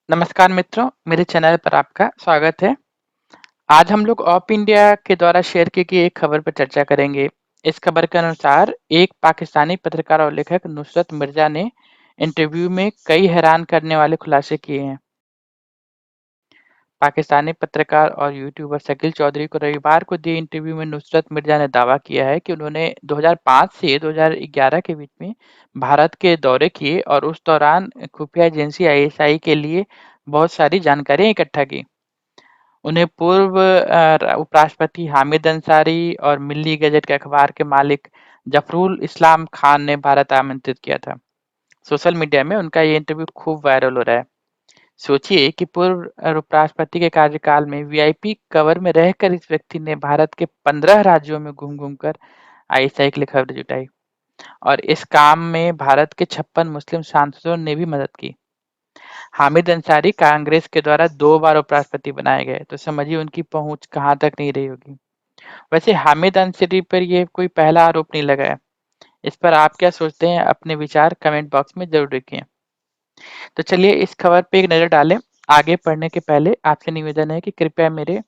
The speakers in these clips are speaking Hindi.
नमस्कार मित्रों, मेरे चैनल पर आपका स्वागत है। आज हम लोग ऑप इंडिया के द्वारा शेयर की गई एक खबर पर चर्चा करेंगे। इस खबर के अनुसार एक पाकिस्तानी पत्रकार और लेखक नुसरत मिर्जा ने इंटरव्यू में कई हैरान करने वाले खुलासे किए हैं। पाकिस्तानी पत्रकार और यूट्यूबर शकील चौधरी को रविवार को दिए इंटरव्यू में नुसरत मिर्जा ने दावा किया है कि उन्होंने 2005 से 2011 के बीच में भारत के दौरे किए और उस दौरान खुफिया एजेंसी आईएसआई के लिए बहुत सारी जानकारियां इकट्ठा की। उन्हें पूर्व उपराष्ट्रपति हामिद अंसारी और मिल्ली गज़ट के अखबार के मालिक जफरुल इस्लाम खान ने भारत आमंत्रित किया था। सोशल मीडिया में उनका ये इंटरव्यू खूब वायरल हो रहा है। सोचिए कि पूर्व उपराष्ट्रपति के कार्यकाल में वीआईपी कवर में रहकर इस व्यक्ति ने भारत के 15 राज्यों में घूम-घूम कर आईएसआई के लिए खबरें जुटाई और इस काम में भारत के 56 मुस्लिम सांसदों ने भी मदद की। हामिद अंसारी कांग्रेस के द्वारा 2 बार उपराष्ट्रपति बनाए गए, तो समझिए उनकी पहुंच कहां तक नहीं रही होगी। वैसे हामिद अंसारी पर ये कोई पहला आरोप नहीं लगा है। इस पर आप क्या सोचते हैं? अपने विचार कमेंट बॉक्स में जरूर लिखें। तो चलिए इस खबर पे एक नज़र डालें। आगे पढ़ने के पहले आपसे निवेदन है कि कृपया मेरे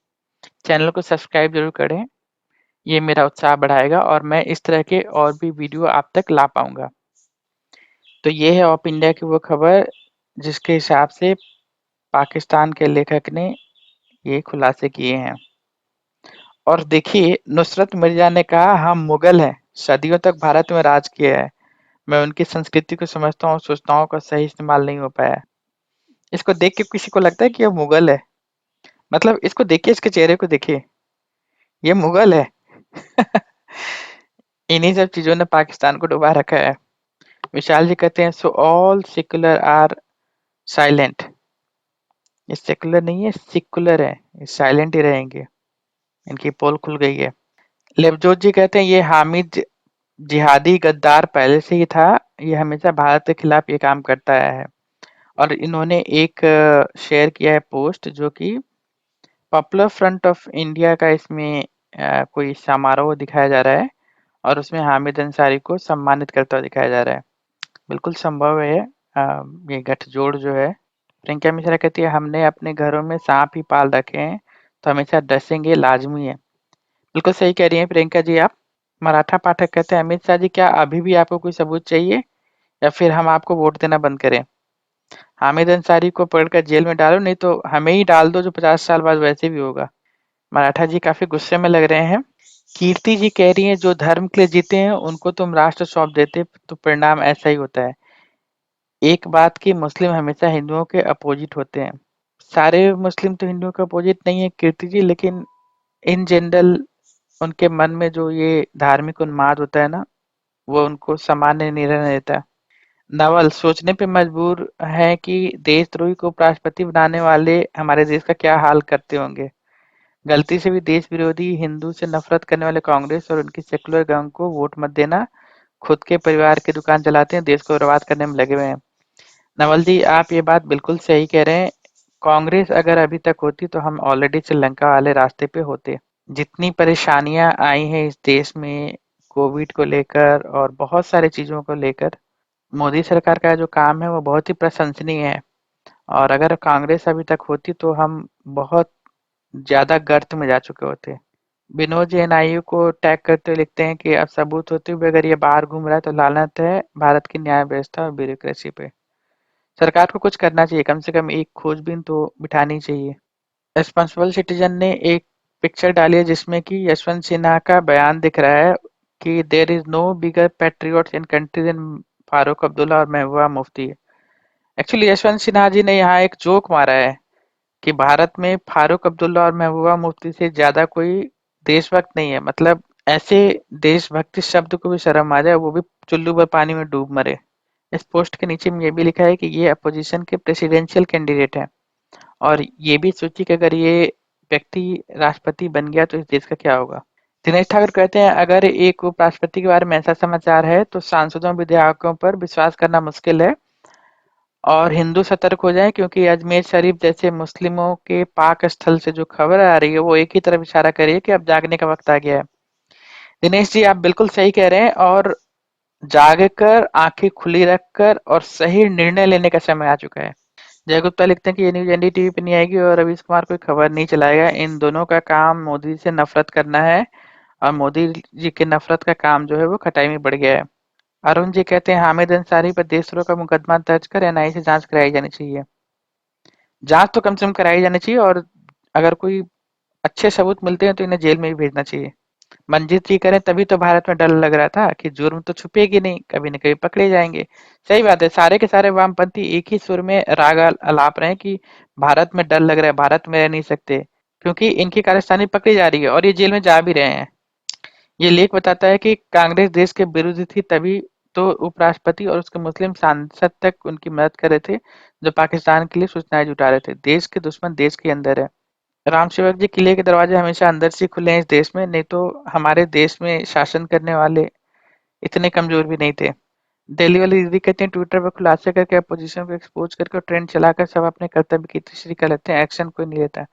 चैनल को सब्सक्राइब जरूर करें। ये मेरा उत्साह बढ़ाएगा और मैं इस तरह के और भी वीडियो आप तक ला पाऊंगा। तो ये है ऑफ इंडिया की वो खबर जिसके हिसाब से पाकिस्तान के लेखक ने ये खुलासे किए हैं। और देखिए, नुसरत मिर्जा ने कहा हम मुगल हैं, सदियों तक भारत में राज किया है। मैं उनकी संस्कृति को समझता हूँ, सूचनाओं का सही इस्तेमाल नहीं हो पाया। इसको देख के किसी को लगता है कि ये मुगल है? मतलब इसको देखिए, इसके चेहरे को देखिए, ये मुगल है। इन्हीं सब चीजों ने पाकिस्तान को डुबा रखा है। विशाल जी कहते हैं so all secular are silent. ये सेक्युलर नहीं है, सिकुलर है, ये साइलेंट ही रहेंगे। इनकी पोल खुल गई है। लेवजोत जी कहते हैं ये हामिद जिहादी गद्दार पहले से ही था। ये हमेशा भारत के खिलाफ ये काम करता आया है। और इन्होंने एक शेयर किया है पोस्ट जो कि पॉपुलर फ्रंट ऑफ इंडिया का इसमें कोई समारोह दिखाया जा रहा है और उसमें हामिद अंसारी को सम्मानित करता हुआ दिखाया जा रहा है। बिल्कुल संभव है ये गठजोड़ जो है। प्रियंका मिश्रा कहती है हमने अपने घरों में सांप ही पाल रखे हैं तो हमेशा डसेंगे, लाजमी है। बिल्कुल सही कह रही हैं प्रियंका जी आप। मराठा पाठक कहते हैं अमित शाह जी क्या अभी भी आपको कोई सबूत चाहिए या फिर हम आपको वोट देना बंद करें? हामिद अंसारी को पकड़कर जेल में डालो, नहीं तो हमें ही डाल दो जो 50 साल बाद वैसे भी होगा। मराठा जी काफी गुस्से में लग रहे हैं। कीर्ति जी कह रही हैं जो धर्म के लिए जीते हैं उनको तुम राष्ट्र सौंप देते तो परिणाम ऐसा ही होता है। एक बात की मुस्लिम हमेशा हिंदुओं के अपोजिट होते हैं। सारे मुस्लिम तो हिंदुओं के अपोजिट नहीं है कीर्ति जी, लेकिन इन जनरल उनके मन में जो ये धार्मिक उन्माद होता है ना, वो उनको सामान्य नहीं रहने देता। नवल सोचने पे मजबूर है कि देशद्रोही को उपराष्ट्रपति बनाने वाले हमारे देश का क्या हाल करते होंगे। गलती से भी देश विरोधी हिंदू से नफरत करने वाले कांग्रेस और उनकी सेकुलर गैंग को वोट मत देना। खुद के परिवार की दुकान चलाते हैं, देश को बर्बाद करने में लगे हुए हैं। नवल जी आप ये बात बिल्कुल सही कह रहे हैं। कांग्रेस अगर अभी तक होती तो हम ऑलरेडी श्रीलंका वाले रास्ते पे होते। जितनी परेशानियां आई हैं इस देश में कोविड को लेकर और बहुत सारी चीजों को लेकर, मोदी सरकार का जो काम है वो बहुत ही प्रशंसनीय है। और अगर कांग्रेस अभी तक होती तो हम बहुत ज्यादा गर्त में जा चुके होते। विनोद जैन आयु को टैग करते हुए लिखते हैं कि अब सबूत होते हुए अगर ये बाहर घूम रहा है तो लानत है भारत की न्याय व्यवस्था और ब्यूरोक्रेसी पे। सरकार को कुछ करना चाहिए, कम से कम एक खोजबीन तो बिठानी चाहिए। रिस्पॉन्सिबल सिटीजन ने एक पिक्चर डाली है जिसमें कि यशवंत सिन्हा का बयान दिख रहा है कि there is no bigger patriots in country than Farooq Abdullah और महबूबा मुफ्ती। एक्चुअली यशवंत सिन्हा जी ने यहाँ एक जोक मारा है कि भारत में फारूक अब्दुल्ला और महबूबा मुफ्ती से ज्यादा कोई देशभक्त नहीं है। मतलब ऐसे देशभक्ति शब्द को भी शर्म आ जाए, वो भी चुल्लू भर पानी में डूब मरे। इस पोस्ट के नीचे में ये भी लिखा है कि ये अपोजिशन के प्रेसिडेंशियल कैंडिडेट हैं और ये भी सोचिए कि अगर ये व्यक्ति राष्ट्रपति बन गया तो इस देश का क्या होगा। दिनेश ठाकुर कहते हैं अगर एक उपराष्ट्रपति के बारे में ऐसा समाचार है तो सांसदों विधायकों पर विश्वास करना मुश्किल है और हिंदू सतर्क हो जाएं क्योंकि अजमेर शरीफ जैसे मुस्लिमों के पाक स्थल से जो खबर आ रही है वो एक ही तरफ इशारा कर रही है कि अब जागने का वक्त आ गया है। दिनेश जी आप बिल्कुल सही कह रहे हैं और जाग कर आंखें खुली रखकर और सही निर्णय लेने का समय आ चुका है। जय गुप्ता लिखते हैं कि ये न्यूज एनडीटीवी पे नहीं आएगी और रवीश कुमार कोई खबर नहीं चलाएगा। इन दोनों का काम मोदी से नफरत करना है और मोदी जी के नफरत का काम जो है वो खटाई में बढ़ गया है। अरुण जी कहते हैं हामिद अंसारी पर देशद्रोह का मुकदमा दर्ज कर एनआईए से जांच कराई जानी चाहिए। जांच तो कम से कम कराई जानी चाहिए और अगर कोई अच्छे सबूत मिलते हैं तो इन्हें जेल में भी भेजना चाहिए। मंजीत जी करें तभी तो भारत में डर लग रहा था कि जुर्म तो छुपेगी नहीं, कभी न कभी पकड़े जाएंगे। सही बात है, सारे के सारे वामपंथी एक ही सुर में राग अलाप रहे हैं कि भारत में डर लग रहा है, भारत में रह नहीं सकते, क्योंकि इनकी कारस्तानी पकड़ी जा रही है और ये जेल में जा भी रहे हैं। ये लेख बताता है कि कांग्रेस देश के विरुद्ध थी, तभी तो उपराष्ट्रपति और उसके मुस्लिम सांसद तक उनकी मदद कर रहे थे, जो पाकिस्तान के लिए सूचनाएं जुटा रहे थे। देश के दुश्मन देश के अंदर है। राम सेवक जी, किले के दरवाजे हमेशा अंदर से खुले हैं इस देश में, नहीं तो हमारे देश में शासन करने वाले इतने कमजोर भी नहीं थे। दिल्ली वाली दीदी कहते हैं ट्विटर पर खुलासे करके अपोजिशन को एक्सपोज करके ट्रेंड चलाकर सब अपने कर्तव्य की तीसरी कर लेते हैं, एक्शन कोई नहीं लेता।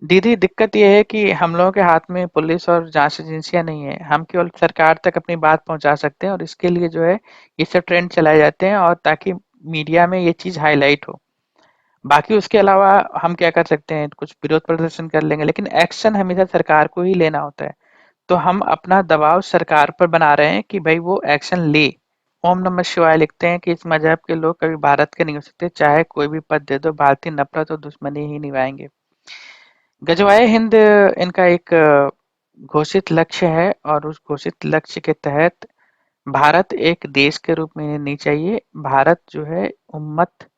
दीदी, दिक्कत यह है कि हम लोगों के हाथ में पुलिस और जांच एजेंसियां नहीं है, हम केवल सरकार तक अपनी बात पहुंचा सकते हैं और इसके लिए जो है ये सब ट्रेंड चलाए जाते हैं और ताकि मीडिया में ये चीज हाईलाइट हो। बाकी उसके अलावा हम क्या कर सकते हैं, कुछ विरोध प्रदर्शन कर लेंगे, लेकिन एक्शन हमेशा सरकार को ही लेना होता है। तो हम अपना दबाव सरकार पर बना रहे हैं कि भाई वो एक्शन ले। ओम नमः शिवाय लिखते हैं कि इस मजहब के लोग कभी भारत के नहीं हो सकते, चाहे कोई भी पद दे दो, भारतीय नफरत और दुश्मनी ही निभाएंगे। गजवाए हिंद इनका एक घोषित लक्ष्य है और उस घोषित लक्ष्य के तहत भारत एक देश के रूप में नहीं चाहिए। भारत जो है उम्मत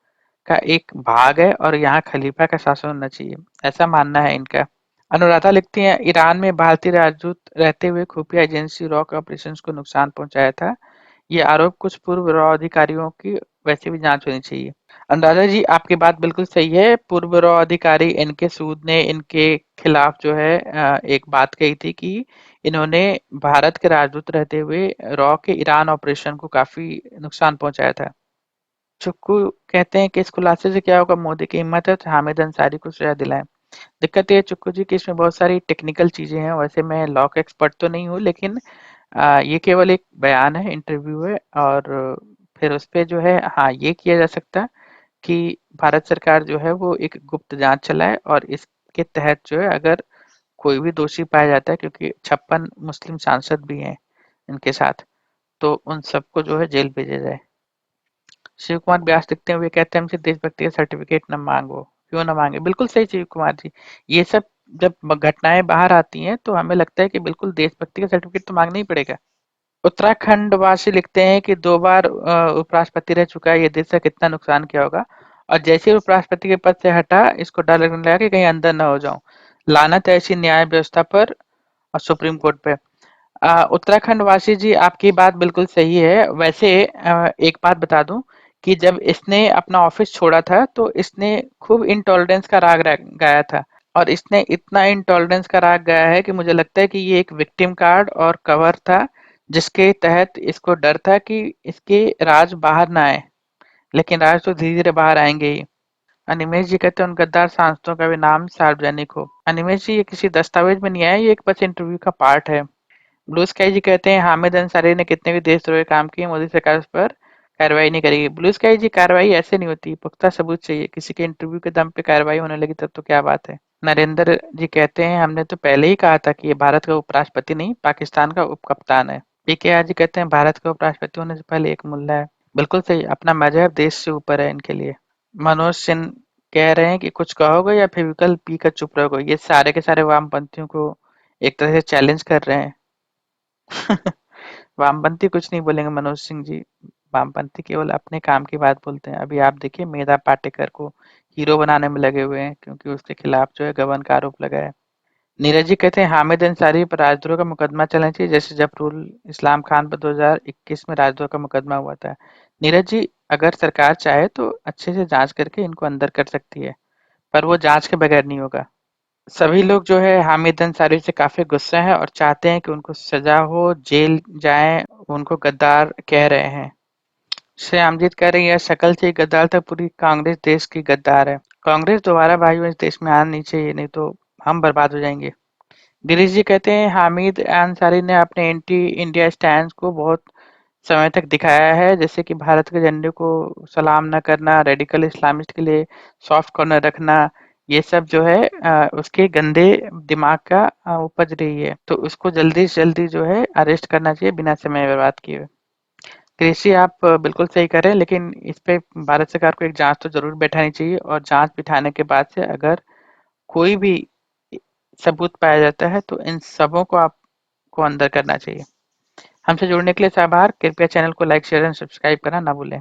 का एक भाग है और यहाँ खलीफा का शासन होना चाहिए, ऐसा मानना है इनका। अनुराधा लिखती हैं ईरान में भारतीय राजदूत रहते हुए खुफिया एजेंसी रॉ के ऑपरेशंस को नुकसान पहुंचाया था। ये आरोप कुछ पूर्व रॉ अधिकारियों की वैसे भी जांच होनी चाहिए। अनुराधा जी, आपकी बात बिल्कुल सही है। पूर्व रॉ अधिकारी इनके सूद ने इनके खिलाफ जो है एक बात कही थी कि इन्होंने भारत के राजदूत रहते हुए रॉ के ईरान ऑपरेशन को काफी नुकसान पहुंचाया था। चुक्कू कहते हैं कि इस खुलासे से क्या होगा, मोदी की हिम्मत है तो हामिद अंसारी को सजा दिलाएं। दिक्कत ये है चुक्कू जी कि इसमें बहुत सारी टेक्निकल चीजें हैं। वैसे मैं लॉ का एक्सपर्ट तो नहीं हूँ, लेकिन ये केवल एक बयान है, इंटरव्यू है और फिर उस पे जो है हाँ ये किया जा सकता है कि भारत सरकार जो है वो एक गुप्त जांच चलाए और इसके तहत जो है अगर कोई भी दोषी पाया जाता है, क्योंकि 56 मुस्लिम सांसद भी हैं इनके साथ, तो उन सबको जो है जेल भेजा जाए। शिव कुमार व्यास लिखते हुए कहते हैं हमसे देशभक्ति का सर्टिफिकेट न मांगो। क्यों ना मांगे, बिल्कुल सही शिव कुमार जी। ये सब जब घटनाएं बाहर आती हैं तो हमें लगता है कि बिल्कुल देशभक्ति का सर्टिफिकेट तो मांगना ही पड़ेगा। उत्तराखंड वासी लिखते हैं कि 2 बार उपराष्ट्रपति रह चुका है, ये देश का कितना नुकसान किया होगा और जैसे ही उपराष्ट्रपति के पद से हटा इसको डर लगने लगा कि कहीं अंदर न हो जाऊं। लानत है ऐसी न्याय व्यवस्था पर और सुप्रीम कोर्ट पे। उत्तराखंड वासी जी, आपकी बात बिल्कुल सही है। वैसे एक बात बता दूं कि जब इसने अपना ऑफिस छोड़ा था तो इसने खूब इंटॉलरेंस का राग गाया था और इसने इतना इंटॉलरेंस का राग गाया है कि मुझे लगता है कि ये एक विक्टिम कार्ड और कवर था, जिसके तहत इसको डर था कि इसके राज बाहर ना आए, लेकिन राज तो धीरे धीरे बाहर आएंगे ही। अनिमेश जी कहते हैं उन गद्दार सांसदों का भी नाम सार्वजनिक हो। अनिमेश जी, ये किसी दस्तावेज में नहीं आया, ये एक बस इंटरव्यू का पार्ट है। ब्लू स्काई जी कहते हैं हामिद अंसारी ने कितने भी देशद्रोही काम किए, मोदी सरकार उस पर कार्रवाई नहीं करेगी। ब्लू स्काई जी, कार्रवाई ऐसे नहीं होती, पुख्ता सबूत चाहिए। किसी के इंटरव्यू के दम पे कार्रवाई होने लगी तब तो क्या बात है। नरेंद्र जी कहते हैं हमने तो पहले ही कहा था कि ये भारत का उपराष्ट्रपति नहीं, पाकिस्तान का उपकप्तान है। पीके आर जी कहते हैं भारत का उपराष्ट्रपति होने से पहले एक मुल्ला है। बिल्कुल सही, अपना मजहब देश से ऊपर है इनके लिए। मनोज सिंह कह रहे हैं कि कुछ कहोगे या फिर विकल्प पी कर चुप रहोगे। ये सारे के सारे वामपंथियों को एक तरह से चैलेंज कर रहे हैं। वामपंथी कुछ नहीं बोलेंगे मनोज सिंह जी। वामपंथी केवल अपने काम की बात बोलते हैं। अभी आप देखिए मेधा पाटेकर को हीरो बनाने में लगे हुए हैं क्योंकि उसके खिलाफ जो है गबन का आरोप लगा है। नीरज जी कहते हैं हामिद अंसारी पर राजद्रोह का मुकदमा चलना चाहिए, जैसे जफरुल इस्लाम खान पर 2021 में राजद्रोह का मुकदमा हुआ था। नीरज जी, अगर सरकार चाहे तो अच्छे से जांच करके इनको अंदर कर सकती है, पर वो जांच के बगैर नहीं होगा। सभी लोग जो है हामिद अंसारी से काफी गुस्से हैं और चाहते हैं कि उनको सजा हो, जेल जाएं। उनको गद्दार कह रहे हैं। श्यामजीत कह रही है शक्ल से ही गद्दार था, पूरी कांग्रेस देश की गद्दार है। कांग्रेस दोबारा भाइयों इस देश में आना नहीं चाहिए, नहीं तो हम बर्बाद हो जाएंगे। गिरीश जी कहते हैं हामिद अंसारी ने अपने एंटी इंडिया स्टैंड को बहुत समय तक दिखाया है, जैसे कि भारत के झंडे को सलाम न करना, रेडिकल इस्लामिस्ट के लिए सॉफ्ट कॉर्नर रखना, ये सब जो है उसके गंदे दिमाग का उपज रही है। तो उसको जल्दी से जल्दी जो है अरेस्ट करना चाहिए बिना समय बर्बाद किए हुए। कृषि आप बिल्कुल सही कर रहे हैं, लेकिन इस पे भारत सरकार को एक जांच तो जरूर बैठानी चाहिए, और जांच बिठाने के बाद से अगर कोई भी सबूत पाया जाता है तो इन सबों को आपको अंदर करना चाहिए। हमसे जुड़ने के लिए आभार। कृपया चैनल को लाइक शेयर एंड सब्सक्राइब करना ना भूलें।